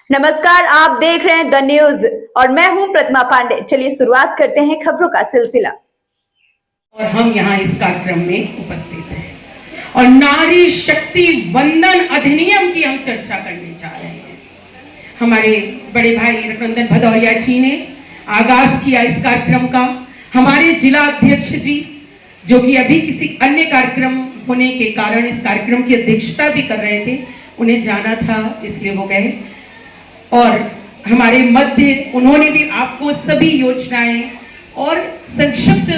नमस्कार, आप देख रहे हैं द न्यूज और मैं हूं प्रतिमा पांडे। चलिए शुरुआत करते हैं खबरों का सिलसिला। और हम यहाँ इस कार्यक्रम में उपस्थित हैं और नारी शक्ति वंदन अधिनियम की हम चर्चा करने जा रहे हैं। हमारे बड़े भाई रघुनंदन भदौरिया जी ने आगाज किया इस कार्यक्रम का। हमारे जिला अध्यक्ष जी, जो कि अभी किसी अन्य कार्यक्रम होने के कारण इस कार्यक्रम की अध्यक्षता भी कर रहे थे, उन्हें जाना था इसलिए वो गए। और हमारे मध्य उन्होंने भी आपको सभी योजनाएं और संक्षिप्त,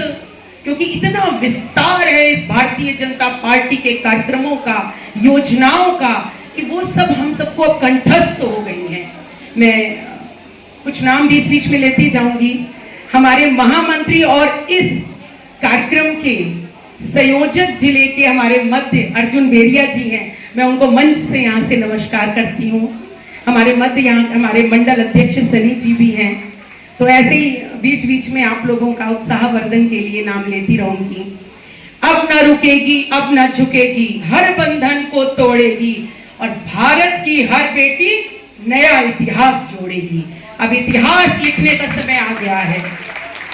क्योंकि इतना विस्तार है इस भारतीय जनता पार्टी के कार्यक्रमों का, योजनाओं का, कि वो सब हम सबको कंठस्थ हो गई हैं। मैं कुछ नाम बीच बीच में लेती जाऊंगी। हमारे महामंत्री और इस कार्यक्रम के संयोजक जिले के हमारे मध्य अर्जुन बेरिया जी हैं। मैं उनको मंच से यहाँ से नमस्कार करती हूँ। हमारे मध्य यहाँ हमारे मंडल अध्यक्ष सनी जी भी हैं। तो ऐसे ही बीच बीच में आप लोगों का उत्साहवर्धन के लिए नाम लेती रहूंगी। अब न रुकेगी, अब न झुकेगी, हर बंधन को तोड़ेगी और भारत की हर बेटी नया इतिहास जोड़ेगी। अब इतिहास लिखने का समय आ गया है।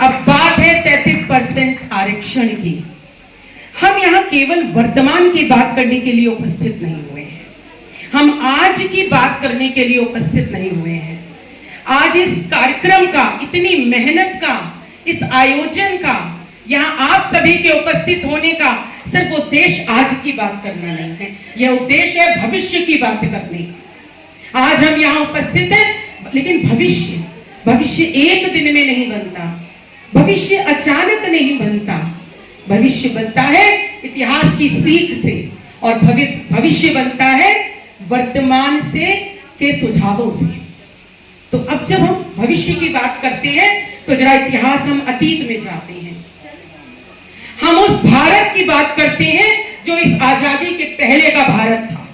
अब बात है 33% आरक्षण की। हम यहाँ केवल वर्तमान की बात करने के लिए उपस्थित नहीं हुए हैं, हम आज की बात करने के लिए उपस्थित नहीं हुए हैं। आज इस कार्यक्रम का, इतनी मेहनत का, इस आयोजन का, यहाँ आप सभी के उपस्थित होने का सिर्फ उद्देश्य आज की बात करना नहीं है, यह उद्देश्य है भविष्य की बात करने का। आज हम यहाँ उपस्थित हैं, लेकिन भविष्य एक दिन में नहीं बनता, भविष्य अचानक नहीं बनता। भविष्य बनता है इतिहास की सीख से और भविष्य बनता है वर्तमान से के सुझावों से। तो अब जब हम भविष्य की बात करते हैं तो जरा इतिहास, हम अतीत में जाते हैं। हम उस भारत की बात करते हैं जो इस आजादी के पहले का भारत था।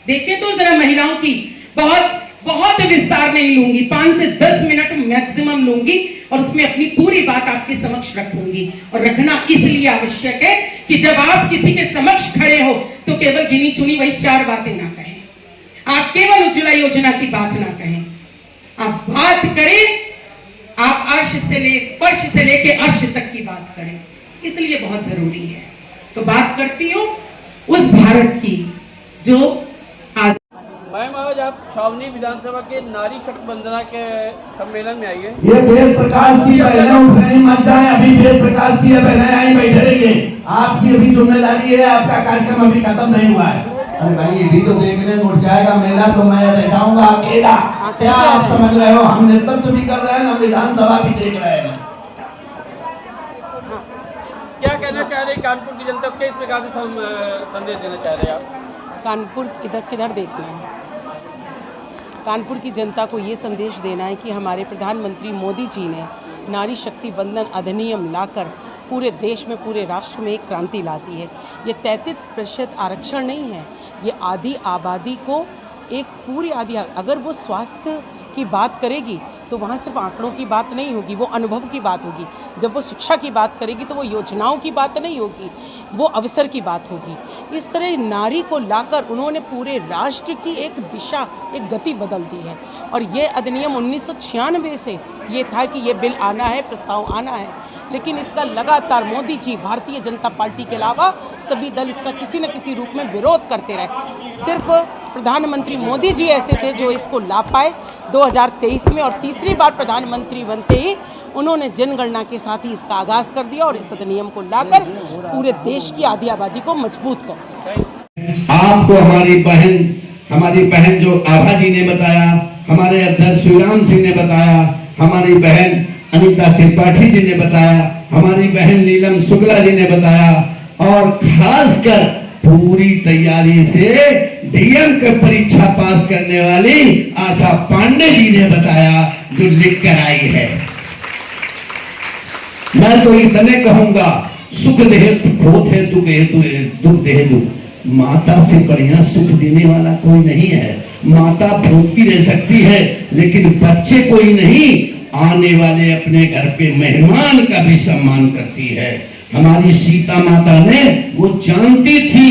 देखिए तो जरा महिलाओं की बहुत विस्तार नहीं लूंगी, 5 से 10 मिनट मैक्सिमम लूंगी और उसमें अपनी पूरी बात आपके समक्ष रखूंगी। और रखना इसलिए आवश्यक है कि जब आप किसी के समक्ष खड़े हो तो केवल गिनी चुनी वही 4 बातें ना कहें, आप केवल उज्ज्वला योजना की बात ना कहें, आप बात करें, आप फर्श से लेके अर्श तक की बात करें, इसलिए बहुत जरूरी है। तो बात करती हूँ उस भारत की जो आज। मैम, आज आप छावनी विधानसभा के नारी शक्ति वंदना के सम्मेलन में आई है। ये वेद प्रकाश की बहनें उठ रही, मत जाए, अभी वेद प्रकाश की बहनें आई बैठे रहिए। आपकी अभी जिम्मेदारी है, आपका कार्यक्रम अभी खत्म नहीं हुआ है। अरे भाई, ये भी तो देख लें, उठ जाएगा मेला तो मैं रह जाऊंगा अकेला। क्या आप समझ रहे हो? हम नेतृत्व भी कर रहे हैं, हम विधानसभा भी देख रहे हैं। क्या कहना चाह रहे हैं कानपुर की जनता को, किस प्रकार से संदेश देना चाह रहे हैं आप? कानपुर किधर देखना है? कानपुर की जनता को ये संदेश देना है कि हमारे प्रधानमंत्री मोदी जी ने नारी शक्ति वंदन अधिनियम लाकर पूरे देश में, पूरे राष्ट्र में एक क्रांति ला दी है। ये 33% आरक्षण नहीं है, ये आधी आबादी को, एक पूरी आधी, अगर वो स्वास्थ्य की बात करेगी तो वहाँ सिर्फ आंकड़ों की बात नहीं होगी, वो अनुभव की बात होगी। जब वो शिक्षा की बात करेगी तो वो योजनाओं की बात नहीं होगी, वो अवसर की बात होगी। इस तरह नारी को लाकर उन्होंने पूरे राष्ट्र की एक दिशा, एक गति बदल दी है। और ये अधिनियम 1996 से ये था कि ये बिल आना है, प्रस्ताव आना है, लेकिन इसका लगातार मोदी जी, भारतीय जनता पार्टी के अलावा सभी दल इसका किसी न किसी रूप में विरोध करते रहे। सिर्फ प्रधानमंत्री मोदी जी ऐसे थे जो इसको ला पाए 2023 में, और तीसरी बार प्रधानमंत्री बनते ही उन्होंने जनगणना के साथ ही इसका आगाज कर दिया और इस अधिनियम को लाकर पूरे देश की आधी आबादी को मजबूत कर दिया। आपको हमारी बहन जो आभा जी ने बताया, हमारे अध्यक्ष श्रीराम सिंह ने बताया, हमारी बहन अनीता त्रिपाठी जी ने बताया, हमारी बहन नीलम शुक्ला जी ने बताया, और खासकर पूरी तैयारी से डीएम की परीक्षा पास करने वाली आशा पांडे जी ने बताया, जो लिख कर आई है। मैं तो इतने कहूंगा, सुख देह सुख है, दुख देह दुख। माता से बढ़िया सुख देने वाला कोई नहीं है। माता भूखी रह सकती है, लेकिन बच्चे कोई नहीं, आने वाले अपने घर पे मेहमान का भी सम्मान करती है। हमारी सीता माता ने, वो जानती थी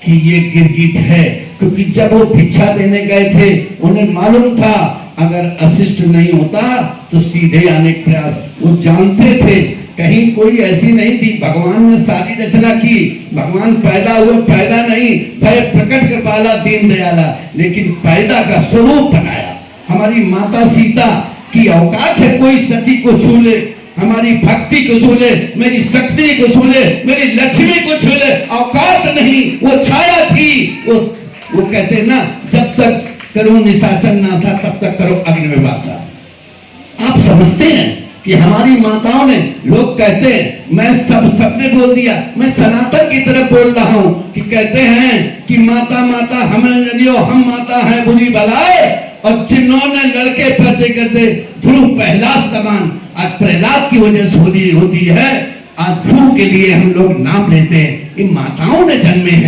कि ये गिरगिट है, क्योंकि जब वो भिक्षा देने गए थे उन्हें मालूम था अगर अशिष्ट नहीं होता तो सीधे आने का प्रयास, वो जानते थे कहीं कोई ऐसी नहीं थी। भगवान ने सारी रचना की, भगवान पैदा हुए, पैदा नहीं भय प्रकट कर पाला दीन दयाला, लेकिन पैदा का स्वरूप बनाया। हमारी माता सीता की औकात है कोई सती को छू ले, हमारी भक्ति को छू ले, मेरी शक्ति को छू ले, मेरी लक्ष्मी को छू ले, औकात नहीं, वो छाया थी। वो कहते ना, जब तक करो निशाचर नासा तब तक करो अग्निवासा। आप समझते हैं कि हमारी माताओं ने, लोग कहते हैं, मैं सबने बोल दिया, मैं सनातन की तरफ बोल रहा हूं कि कहते हैं कि माता माता हमें जनियो, हम माता हैं बुरी बलाए, और जिन्होंने लड़के पैदा करते ध्रुव प्रहलाद समान, आज प्रहलाद की वजह से होती है, आज ध्रुव के लिए हम लोग नाम लेते हैं, ये माताओं ने जन्मे हैं।